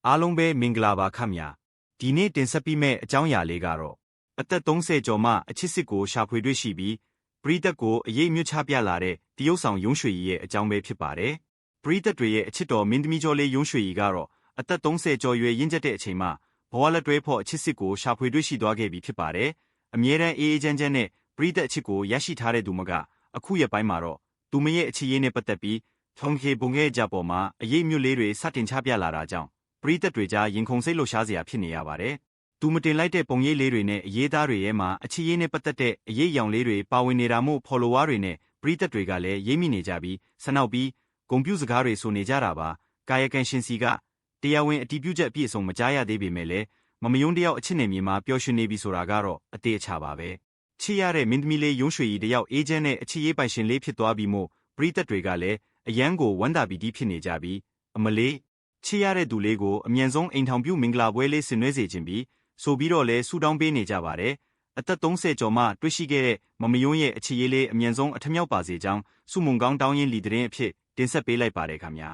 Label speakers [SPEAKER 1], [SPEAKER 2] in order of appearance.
[SPEAKER 1] အားလုံးပဲမင်္ဂလာပါခင်ဗျာဒီနေ့တင်ဆက်ပေးမယ့်အကြောင်းအရာလေးကတော့အသက်30ကျော်မှအချစ်စစ်ကိုရှာဖွေတွေ့ရှိပြီးပရိသတ်ကိုအရေးမြချပြလာတဲ့တရုတ်ဆောင်ရုံးရွှေကြီးရဲ့အကြောင်းပဲဖြစ်ပါတယ်ပရိသတ်တွေရဲ့အချစ်တော်မင်းသမီးကျော်လေးရုံးရွှေကြီးကတော့အသက်30ကျော်ရွယ်ရင့်ကျက်တဲ့အချိန်မှာဘဝလက်တွဲဖော်အချစ်စစ်ကိုရှာဖွေတွေ့ရှိသွားခဲ့ပြီဖြစ်ပါတယ်အမြဲတမ်းအေးအေးချမ်းချမ်းနဲ့ပရိသတ်အချစ်ကိုရရှိထားတဲ့သူမကအခုရက်ပိုင်းမှာတော့သူမရဲ့အချစ်ရေးနဲ့ပတ်သက်ပြီးထုံခေပုံခဲ့ကြပေါ်မှာအရေးမြလေးတွေစတင်ချပြလာတာကြောင့်ပရိသတ်တွေကြားရင်ခုန်စိတ်လှုပ်ရှားစရာဖြစ်နေရပါတယ်။သူမတင်လိုက်တဲ့ပုံရိပ်လေးတွေနဲ့အရေးသားတွေရဲ့မှာအချစ်ရေးနဲ့ပတ်သက်တဲ့အရေးအယောင်လေးတွေပါဝင်နေတာမို့ follower တွေနဲ့ပရိသတ်တွေကလည်းရိပ်မိနေကြပြီးဆနောက်ပြီးဂုံပြူစကားတွေဆိုနေကြတာပါ။ကာယကံရှင်စီကတရားဝင်အတည်ပြုချက်အပြည့်အစုံမကြားရသေးပေမဲ့လည်းမမယုံတယောက်အချစ်နယ်မြေမှာပျော်ရွှင်နေပြီဆိုတာကတော့အသေးအချာပါပဲ။ချစ်ရတဲ့မင်းသမီးလေးရုံးရွှေကြီးတယောက်အေဂျင့်နဲ့အချစ်ရေးပိုင်ရှင်လေးဖြစ်သွားပြီးမို့ပရိသတ်တွေကလည်းအယမ်းကိုဝမ်းသာပီတိဖြစ်နေကြပြီးအမလေးချစ်ရတဲ့သူလေးကိုအမြန်ဆုံးအိမ်ထောင်ပြုမင်္ဂလာပွဲလေးဆင်နွှဲစေခြင်းပြီးဆိုပြီးတော့လဲဆူတောင်းပေးနေကြပါတယ်အသက်30ကျော်မှတွေ့ရှိခဲ့တဲ့မမယုံရဲ့အချစ်ရေးလေးအမြန်ဆုံးအထမြောက်ပါစေကြောင်းစုမုံကောင်းတောင်းရင်လီတဲ့င်းအဖြစ်တင်ဆက်ပေးလိုက်ပါတယ်ခင်ဗျာ